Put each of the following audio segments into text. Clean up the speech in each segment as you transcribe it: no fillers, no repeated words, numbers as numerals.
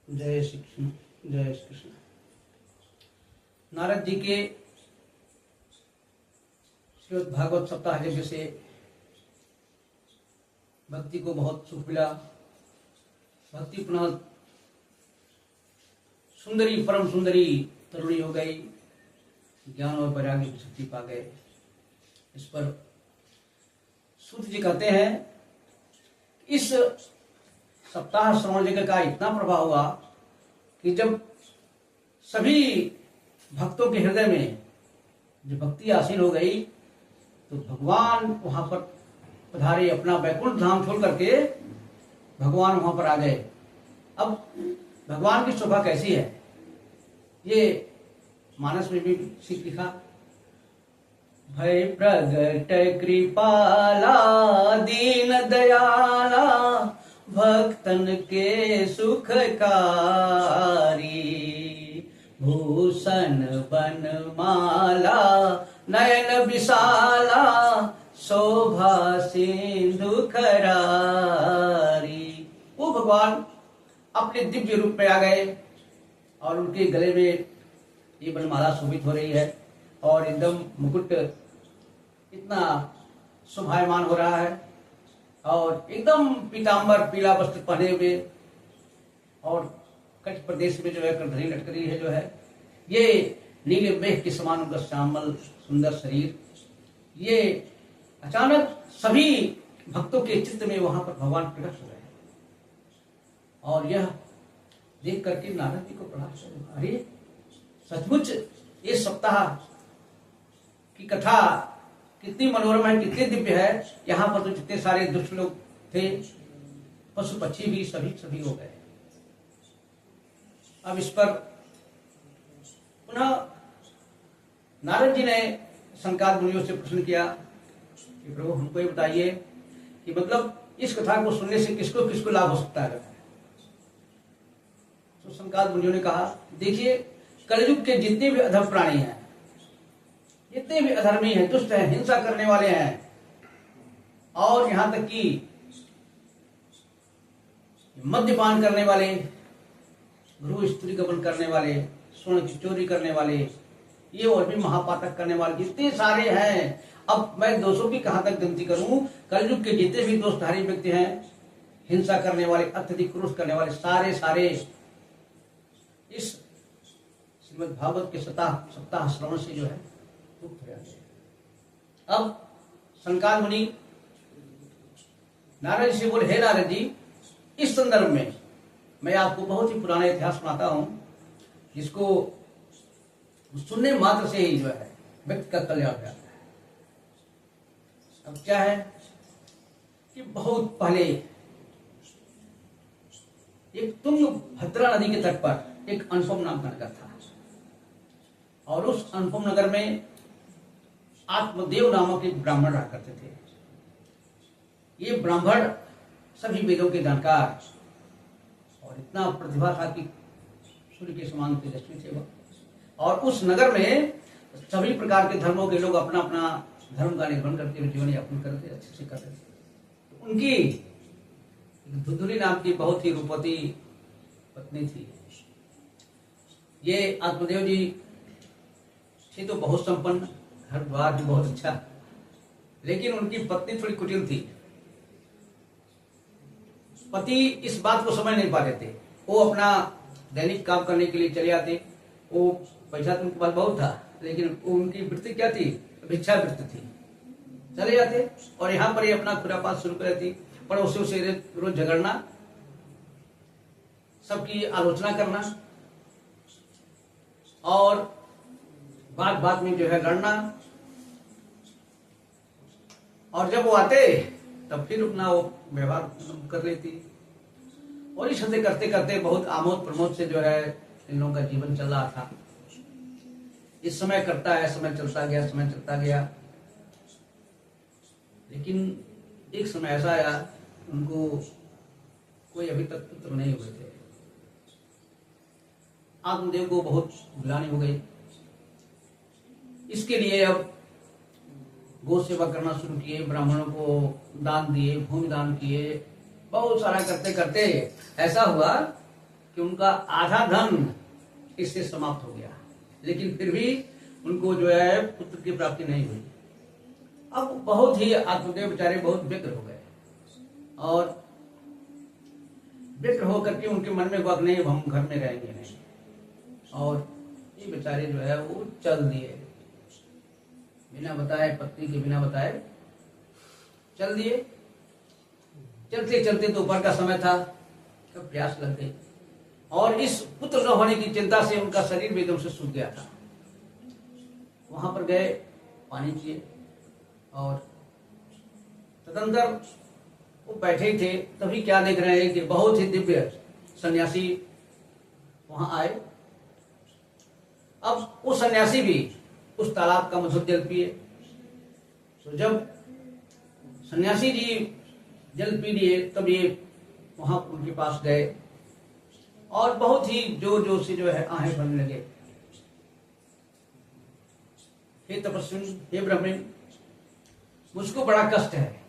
जय श्री कृष्ण। जय श्री कृष्ण। नारद जी के श्रीमद् भागवत सप्ताह यज्ञ से भक्ति को बहुत सुख मिला। भक्ति पुनः सुंदरी परम सुंदरी तरुणी हो गई, ज्ञान और वैराग्य की शक्ति पा गए। इस पर सूत जी कहते हैं, इस सप्ताह श्रवण यज्ञ का इतना प्रभाव हुआ कि जब सभी भक्तों के हृदय में जो भक्ति आसीन हो गई तो भगवान वहां पर पधारे। अपना वैकुंठ धाम छोड़ करके भगवान वहां पर आ गए। अब भगवान की शोभा कैसी है ये मानस में भी सीख लिखा। भय प्रगट कृपाला दीन दयाला भक्तन के सुखकारी भूषण बनमाला नयन विशाला शोभा सिंधु खरारी। वो भगवान अपने दिव्य रूप में आ गए और उनके गले में ये बनमाला शोभित हो रही है और एकदम मुकुट इतना शोभायमान हो रहा है और एकदम पीतांबर पीला वस्त्र पहने हुए और कच्छ प्रदेश में जो है करधनी लटक रही है, जो है ये नीले मेघ के समान उनका श्यामल सुंदर शरीर। ये अचानक सभी भक्तों के चित्त में वहां पर भगवान प्रकट हो गए और यह देख करके नारद जी को बड़ा आश्चर्य हुआ। अरे सचमुच इस सप्ताह की कथा कितनी मनोरम है, कितनी दिव्य है। यहाँ पर तो जितने सारे दुष्ट लोग थे, पशु पक्षी भी सभी हो गए। अब इस पर पुनः नारद जी ने संकाद मुनियों से प्रश्न किया कि प्रभु हमको ये बताइए कि मतलब इस कथा को सुनने से किसको किसको लाभ हो सकता है। तो संकाद मुनियों ने कहा, देखिए कलयुग के जितने भी अधम प्राणी हैं, जितने भी अधर्मी हैं, दुष्ट हैं, हिंसा करने वाले हैं और यहां तक कि मद्यपान करने वाले, गृह स्त्री गमन करने वाले, स्वर्ण की चोरी करने वाले, ये और भी महापातक करने वाले जितने सारे हैं। अब मैं दोषों की कहां तक गिनती करूं। कलयुग के जितने भी दोषधारी व्यक्ति हैं, हिंसा करने वाले, अत्यधिक क्रोध करने वाले, सारे इस श्रीमद् भागवत के सप्ताह श्रवण से जो है मुक्त हो जाते हैं। अब संकाद मुनि नारद जी से बोले, हे नारद जी, इस संदर्भ में मैं आपको बहुत ही पुराना इतिहास सुनाता हूं जिसको सुनने मात्र से ही जो है व्यक्ति का कल्याण हो जाता है। अब क्या है कि बहुत पहले एक तुंगभद्रा नदी के तट पर एक अनुपम नाम का नगर था और उस अनुपम नगर में आत्मदेव नामक एक ब्राह्मण रहा करते थे। ये ब्राह्मण सभी वेदों के जानकार और इतना प्रतिभा था कि सूर्य के समान तेजस्वी थे वह। और उस नगर में सभी प्रकार के धर्मों के लोग अपना अपना धर्म का निर्वहन करते हुए जीवन यापन करते अच्छे से करते थे। तो उनकी धुंधुली नाम की बहुत ही रूपवती पत्नी थी। ये आत्मदेव जी थे तो बहुत संपन्न, घर द्वार भी बहुत अच्छा, लेकिन उनकी पत्नी थोड़ी कुटिल थी। पति इस बात को समझ नहीं पा रहे थे। वो अपना दैनिक काम करने के लिए चले आते। वो पैसा तो उनके पास बहुत था, लेकिन उनकी वृत्ति क्या थी, भिक्षा वृत्ति थी। चले जाते और यहाँ पर ही अपना खुरापात शुरू कर देती। पड़ोसियों से रोज झगड़ना, सबकी आलोचना करना और बात बात में जो है लड़ना। और जब वो आते तब फिर अपना वो व्यवहार कर लेती और इस हद करते करते बहुत आमोद प्रमोद से जो है इन लोगों का जीवन चल रहा था। इस समय करता है, समय चलता गया। लेकिन एक समय ऐसा आया, उनको कोई अभी तक पुत्र नहीं हुए थे। आत्मदेव को बहुत ग्लानि हो गई। इसके लिए अब गौ सेवा करना शुरू किए, ब्राह्मणों को दान दिए, भूमि दान किए, बहुत सारा करते करते ऐसा हुआ कि उनका आधा धन इससे समाप्त हो गया, लेकिन फिर भी उनको जो है पुत्र की प्राप्ति नहीं हुई। अब बहुत ही आत्मदेव बेचारे बहुत व्यग्र हो गए, और व्यग्र होकर के उनके मन में हुआ नहीं हम घर में रहेंगे नहीं, और ये बेचारे जो है वो चल दिए, बिना बताए, पत्नी के बिना बताए चल दिए। चलते चलते दोपहर का समय था, तब प्यास लग गई, और इस पुत्र न होने की चिंता से उनका शरीर भी एकदम से सूख गया था। वहां पर गए, पानी पिए, और तदंतर वो बैठे ही थे, तभी क्या देख रहे हैं कि बहुत ही दिव्य सन्यासी वहां आए। अब वो सन्यासी भी उस तालाब का मधुर जल पिए। तो जब सन्यासी जी जल पी लिए, तब ये वहां उनके पास गए, और बहुत ही जोर जोर से जो है आहें भरने लगे। हे तपस्वी, हे ब्राह्मण, मुझको बड़ा कष्ट है,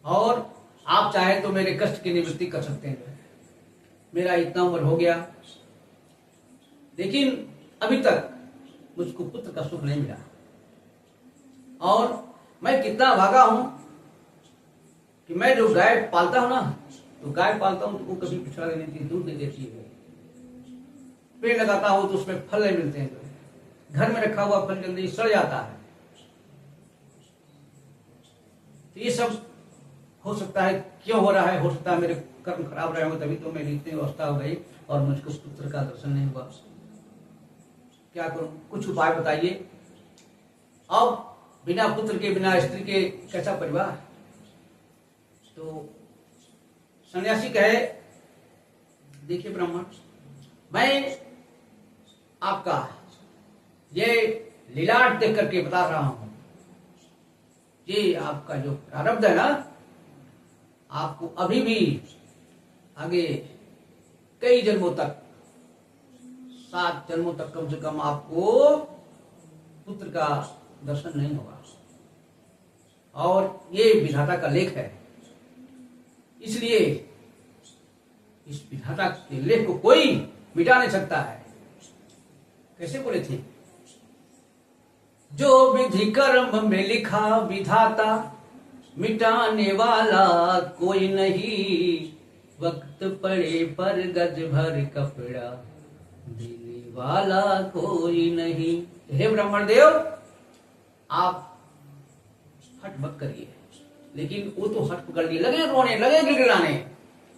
और आप चाहे तो मेरे कष्ट की निवृत्ति कर सकते हैं। मेरा इतना उम्र हो गया, लेकिन अभी तक मुझको पुत्र का सुख नहीं मिला, और मैं कितना भागा हूं कि मैं जो गाय पालता हूं ना, तो गाय पालता हूं तो वो कभी पिछड़ा नहीं देती, दूध नहीं देती है। पेड़ लगाता हूं तो उसमें फल नहीं मिलते हैं, घर में रखा हुआ फल जल्दी सड़ जाता है। तो ये सब हो सकता है, क्यों हो रहा है? हो सकता है मेरे कर्म खराब रहे होंगे, तभी तो मेरी इतनी अवस्था हो गई और मुझको पुत्र का दर्शन नहीं हुआ। क्या करूं? कुछ उपाय बताइए। अब बिना पुत्र के, बिना स्त्री के कैसा परिवार? तो सन्यासी कहे, देखिए ब्राह्मण, मैं आपका ये लीलाट देख करके बता रहा हूं, ये आपका जो प्रारब्ध है ना, आपको अभी भी आगे कई जन्मों तक, 7 जन्मों तक कम से कम आपको पुत्र का दर्शन नहीं होगा, और ये विधाता का लेख है। इसलिए इस विधाता के लेख को कोई मिटा नहीं सकता है। कैसे बोले थे? जो विधि कर्म में लिखा विधाता, मिटाने वाला कोई नहीं, वक्त पड़े पर गज भर कपड़ा, देने वाला कोई नहीं। हे ब्राह्मण देव, आप हट मत करिए। लेकिन वो तो हट पकड़ लिए, लगे रोने, लगे गिड़गिड़ाने।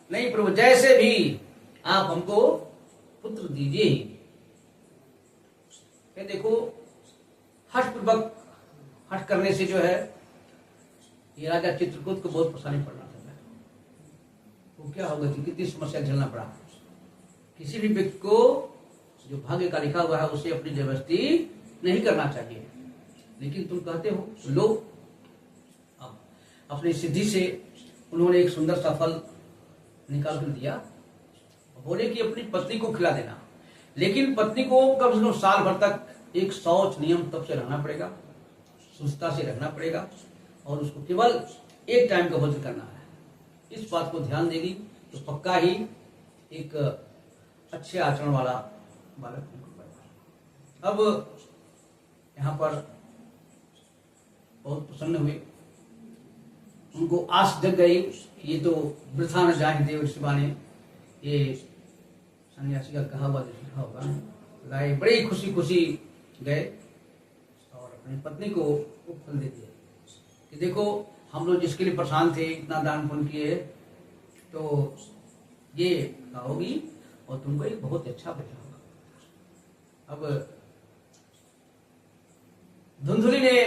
नहीं प्रभु, जैसे भी आप हमको पुत्र दीजिए ही। देखो, हट पूर्वक हट करने से जो है, ये राजा चित्रकूट को बहुत परेशानी पड़ना था। वो क्या होगा कि कितनी समस्या झेलना पड़ा। किसी भी व्यक्ति को जो भाग्य का लिखा हुआ है उसे अपनी जबरदस्ती नहीं करना चाहिए। लेकिन तुम कहते हो, लो, अपनी सिद्धि से उन्होंने एक सुंदर सा फल निकाल कर दिया, बोले कि अपनी पत्नी को खिला देना। लेकिन पत्नी को कम से कम साल भर तक एक शौच नियम तब से रहना पड़ेगा, सुस्तता से रखना पड़ेगा, और उसको केवल एक टाइम का भोजन करना है। इस बात को ध्यान देगी तो पक्का ही एक अच्छे आचरण वाला बालक होगा। अब यहाँ पर बहुत प्रसन्न हुए, उनको आस जग गई कि ये तो वृथा न जाए देव शिवाने, ये सन्यासी का कहा हुआ लिखा होगा। लाए, बड़ी खुशी खुशी गए और अपनी पत्नी को वो फल दे दिया कि देखो, हम लोग जिसके लिए परेशान थे, इतना दान पुण्य किए, तो ये खाओगी और तुमको एक बहुत अच्छा बेटा होगा। अब धुंधुली ने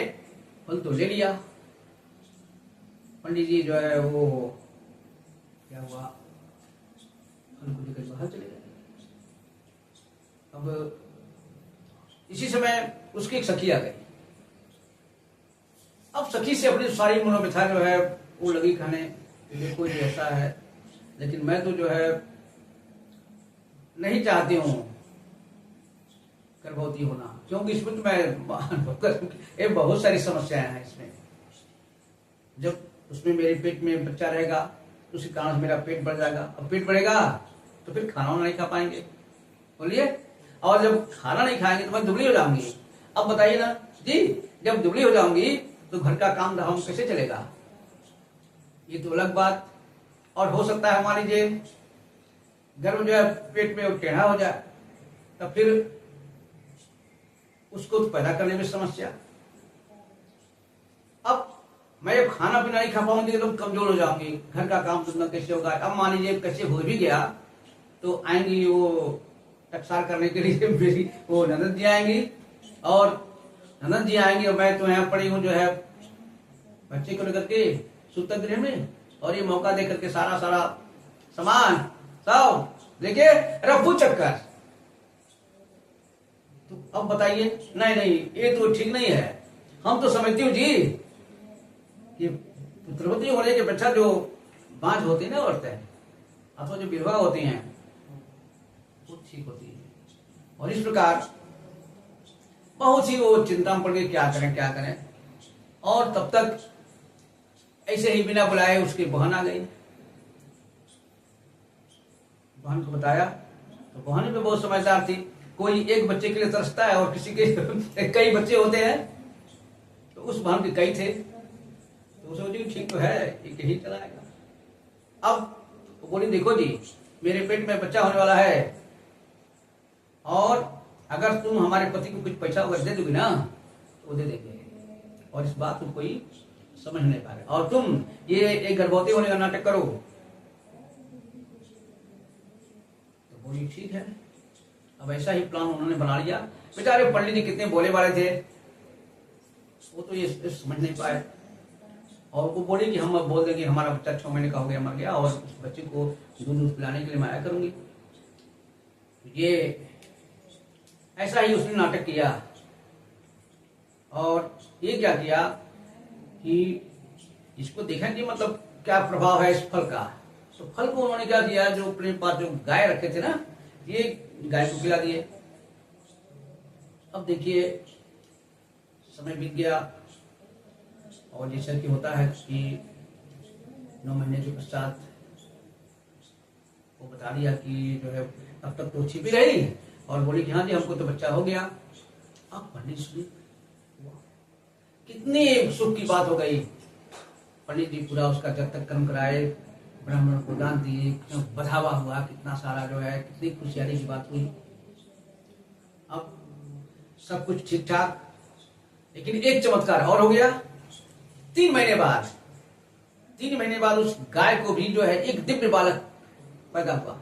फल तो ले लिया। पंडित जी जो है वो क्या हुआ, फल को लेकर बाहर चले गए। अब इसी समय उसकी एक सखी आ गई। अब सखी से अपनी सारी मनोव्यथा जो है वो लगी कहने, देखो ये ऐसा है, लेकिन मैं तो जो है नहीं चाहती हूँ गर्भवती होना, क्योंकि इसमें तो मैं बहुत सारी समस्याएं हैं इसमें। जब उसमें मेरे पेट में बच्चा रहेगा तो उसी कारण मेरा पेट बढ़ जाएगा। अब पेट बढ़ेगा तो फिर खाना वाना नहीं खा पाएंगे, बोलिए। और जब खाना नहीं खाएंगे तो मैं दुबली हो जाऊंगी। अब बताइए ना जी, जब दुबली हो जाऊंगी तो घर का काम धाम कैसे चलेगा? ये तो अलग बात। और हो सकता है मान लीजिए गर्भ जो है पेट में टेढ़ा हो जाए, तब फिर उसको तो पैदा करने में समस्या। अब मैं जब खाना पीना नहीं खा पाऊंगी तो कमजोर हो जाऊंगी, घर का काम करना कैसे होगा? अब मान लीजिए कैसे हो भी गया तो आएंगी वो टकसार करने के लिए मेरी वो ननद जी आएंगी, और ननद जी आएंगी और मैं तो यहाँ पड़ी हूँ जो है बच्चे को लेकर के सूतक गृह में, और ये मौका दे करके सारा सामान सब देखिए रफू चक्कर। तो अब बताइए, नहीं ये तो ठीक नहीं है। हम तो समझती हूँ जी कि पुत्रवती होने के पश्चात जो बांझ होती है ना औरतें अथवा जो विधवा होती हैं वो ठीक होती है। और इस प्रकार बहुत ही वो चिंता में पड़ गई, क्या करें। और तब तक ऐसे ही बिना बुलाए उसकी बहन आ गई। बहन को बताया तो बहन भी बहुत समझदार थी। कोई एक बच्चे के लिए तरसता है और किसी के कई बच्चे होते हैं, तो उस बहन के कई थे, तो सोची ठीक तो है, एक ही चलाएगा। अब वो बोली देखो जी, मेरे पेट में बच्चा होने वाला है, और अगर तुम हमारे पति को कुछ पैसा वगैरह दे दोगी ना तो वो दे देंगे, और इस बात को कोई समझ नहीं पा रहे, और तुम ये एक गर्भवती होने का नाटक करो। तो बोली ठीक है। अब ऐसा ही प्लान उन्होंने बना लिया। बेचारे पंडित जी कितने बोले वाले थे, वो तो ये समझ नहीं पाए, और वो बोले कि हम अब बोल देंगे हमारा बच्चा 6 महीने का हो गया, मर गया, और उस बच्चे को दूध पिलाने के लिए मैं आया करूंगी। ये ऐसा ही उसने नाटक किया। और ये क्या किया कि इसको देखा कि मतलब क्या प्रभाव है इस फल का। तो फल को उन्होंने क्या किया, जो अपने पास जो गाय रखे थे ना, ये गाय को खिला दिए। अब देखिए समय बीत गया, और जैसा कि होता है कि 9 महीने के पश्चात वो बता दिया कि जो है अब तक तो छिपी रही, और बोली कि हाँ जी हमको तो बच्चा हो गया। अब पंडित सुनी, कितनी सुख की बात हो गई। पंडित जी पूरा उसका जब तक कर्म कराए, ब्राह्मण को दान दिए, बढ़ावा हुआ, कितना सारा जो है, कितनी खुशहाली की बात हुई। अब सब कुछ ठीक ठाक, लेकिन एक चमत्कार और हो गया। 3 महीने बाद उस गाय को भी जो है एक दिव्य बालक पैदा हुआ।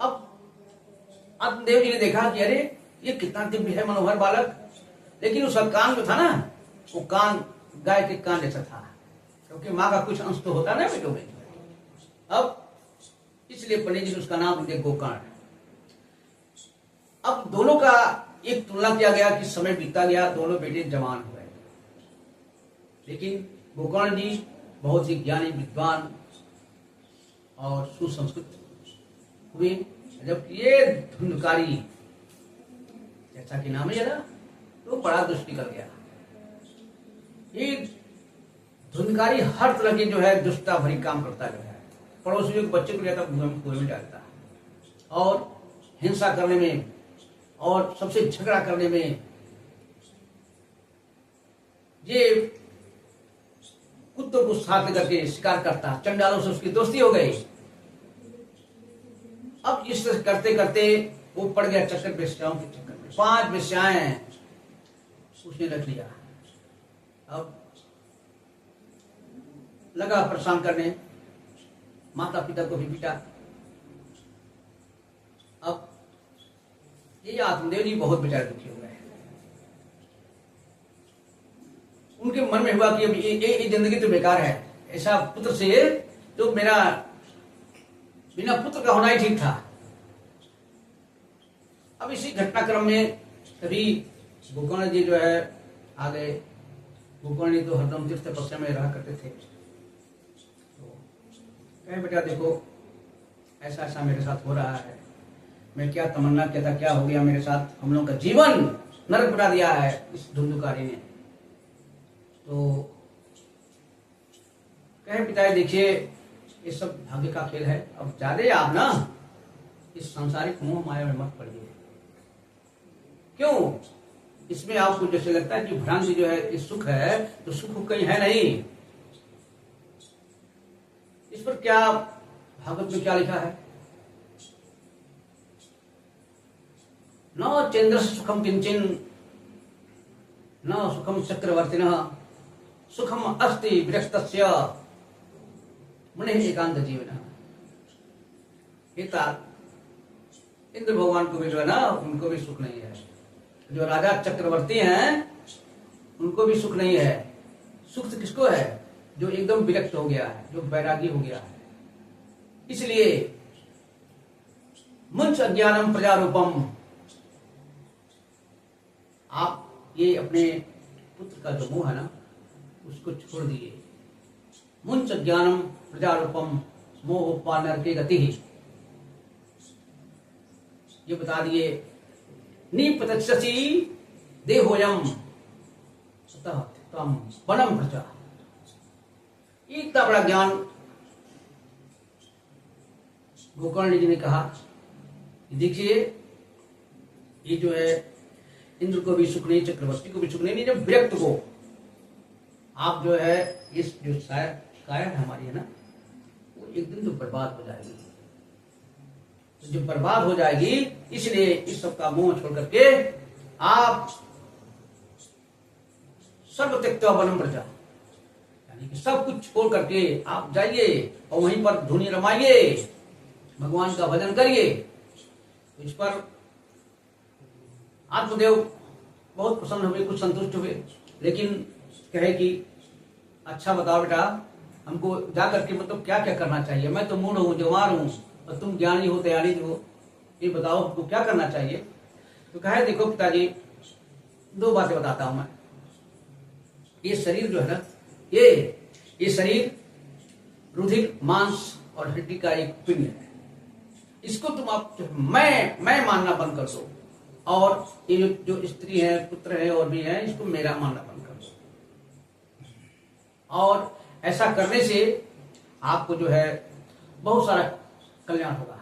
अब आत्मदेव जी ने देखा कि अरे ये कितना दिव्य है, मनोहर बालक, लेकिन उसका कान जो था ना, वो कान गाय के कान जैसा था, क्योंकि माँ का कुछ अंश तो होता ना बेटों में। अब इसलिए पंडित जी ने उसका नाम दिया गोकर्ण। अब दोनों का एक तुलना किया गया कि समय बीतता गया, दोनों बेटे जवान हुए, लेकिन गोकर्ण जी बहुत ही ज्ञानी, विद्वान और सुसंस्कृत हुए, जबकि ये धुंधकारी, जैसा कि नाम है ना, तो बड़ा दुष्ट निकल गया। ये धुंधकारी हर तरह की जो है दुष्टता भरी काम करता जो है, पड़ोसियों के बच्चे को लेकर कुएं में डालता, और हिंसा करने में और सबसे झगड़ा करने में। ये कुत्तों को साथ लेकर के शिकार करता, चंडालों से उसकी दोस्ती हो गई। अब इस करते करते वो पड़ गया चक्कर वेश्याओं के चक्कर में। 5 वेश्याएं उसने रख लिया। अब लगा परेशान करने, माता पिता को भी पीटा। अब ये आत्मदेव जी बहुत बेचारे दुखी हो गए। उनके मन में हुआ कि अब ये जिंदगी तो बेकार है, ऐसा पुत्र से तो मेरा बिना पुत्र का होना ही ठीक था। अब इसी घटनाक्रम में तभी गोकर्ण जी जो है आ गए। गोकर्ण जी तो हरदम तीर्थ तपस्या में रहा करते थे। तो कहे बेटा देखो ऐसा ऐसा मेरे साथ हो रहा है, मैं क्या तमन्ना किया था, क्या हो गया मेरे साथ, हम लोगों का जीवन नरक बना दिया है इस धुंधुकारी ने। तो कहे पिताजी देखिए ये सब भाग्य का खेल है। अब ज्यादा आप ना इस सांसारिक मोह माया में मत पड़िए। क्यों? इसमें आपको जैसे लगता है कि भ्रांति जो है ये सुख है, तो सुख कहीं है नहीं। इस पर क्या भागवत में क्या लिखा है? न चंद्र सुखम किंचन न सुखम चक्रवर्तिनः सुखम अस्ति विरक्तस्य मुनिः एकांत जीवनः। इंद्र भगवान को भी जो है ना, उनको भी सुख नहीं है। जो राजा चक्रवर्ती हैं उनको भी सुख नहीं है। सुख किसको है? जो एकदम विरक्त हो गया है, जो वैरागी हो गया है। इसलिए मुंच अज्ञानम प्रजारूपम, आप ये अपने पुत्र का जो मोह है ना उसको छोड़ दिए। मुंच अज्ञानम प्रजारूपम मोह नरके गति, ये बता दिए। निपतच्छि देहोयम अतः तम वनम प्रजा। इतना बड़ा ज्ञान गोकर्ण जी ने कहा। देखिए ये जो है इंद्र को भी सुख नहीं, चक्रवर्ती को भी सुख नहीं, जब विरक्त को आप जो है इस जो काया है हमारी है ना, वो एक दिन तो बर्बाद हो जाएगी। तो जब बर्बाद हो जाएगी, इसलिए इस सब का मोह छोड़ करके आप सर्व त्यक्त्वा वनम प्रजा, यानी कि सब कुछ छोड़ करके आप जाइए और वहीं पर धुनी रमाइए, भगवान का भजन करिए। तो इस पर आत्मदेव बहुत प्रसन्न हुए, कुछ संतुष्ट हुए, लेकिन कहे कि अच्छा बताओ बेटा, हमको जा करके मतलब क्या क्या करना चाहिए? मैं तो मूढ़ हूँ, जवान हूँ, और तुम ज्ञानी हो, तैयारी हो, ये बताओ हमको क्या करना चाहिए? तो कहे देखो पिताजी, दो बातें बताता हूं मैं। ये शरीर जो है ना, ये शरीर रुधिर, मांस और हड्डी का एक पिंड है। इसको तुम आप मैं मानना बंद कर दो, और ये जो स्त्री है, पुत्र है और भी है, इसको मेरा मानना बंद कर दो। और ऐसा करने से आपको जो है बहुत सारा कल्याण होगा।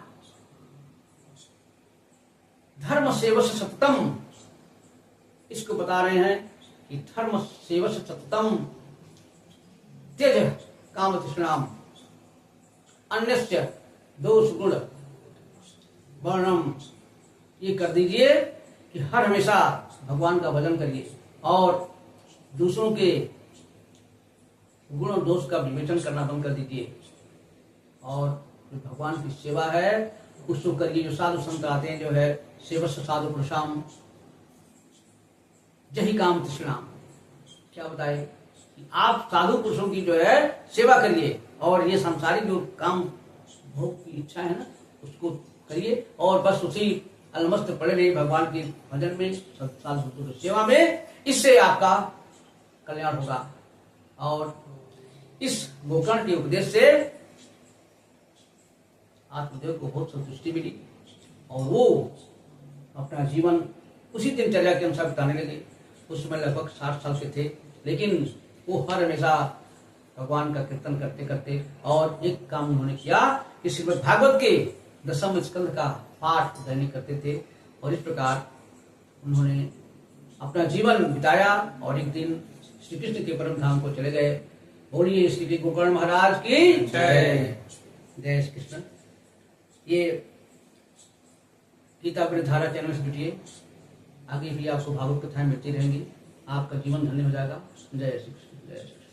धर्म सेवस सततम, इसको बता रहे हैं कि धर्म सेवस सततम त्यज काम तृष्णाम अन्यस्य दोष गुण वर्णम। ये कर दीजिए कि हर हमेशा भगवान का भजन करिए और दूसरों के गुण और दोष का विवेचन करना बंद कर दीजिए, और जो भगवान की सेवा है उसको करिए। जो साधु संत आते हैं, जो है सेवस साधु पुरुषाम जही काम तृष्णाम, क्या बताए कि आप साधु पुरुषों की जो है सेवा करिए, और ये संसारिक जो काम भोग की इच्छा है ना उसको करिए, और बस उसी अलमस्त पड़े रहिए भगवान के भजन में, साधु की सेवा में। इससे आपका कल्याण होगा। और इस गोकर्ण के उपदेश से आत्मदेव को बहुत संतुष्टि मिली, और वो अपना जीवन उसी दिनचर्या के अनुसार बिताने लगे। उस समय लगभग 60 साल के थे, लेकिन वो हर हमेशा भगवान का कीर्तन करते करते, और एक काम उन्होंने किया कि श्रीमद् भागवत के 10वें स्कंद का पाठ दैनिक करते थे, और इस प्रकार उन्होंने अपना जीवन बिताया, और एक दिन श्री कृष्ण के परम धाम को चले गए। बोलिए श्री गोकर्ण महाराज की जय। जय श्री कृष्ण। ये गीता धारा चैनल से जुटिए, आगे भी आपको भागवत कथाएं मिलती रहेंगी, आपका जीवन धन्य हो जाएगा। जय श्री कृष्ण। जय श्री कृष्ण।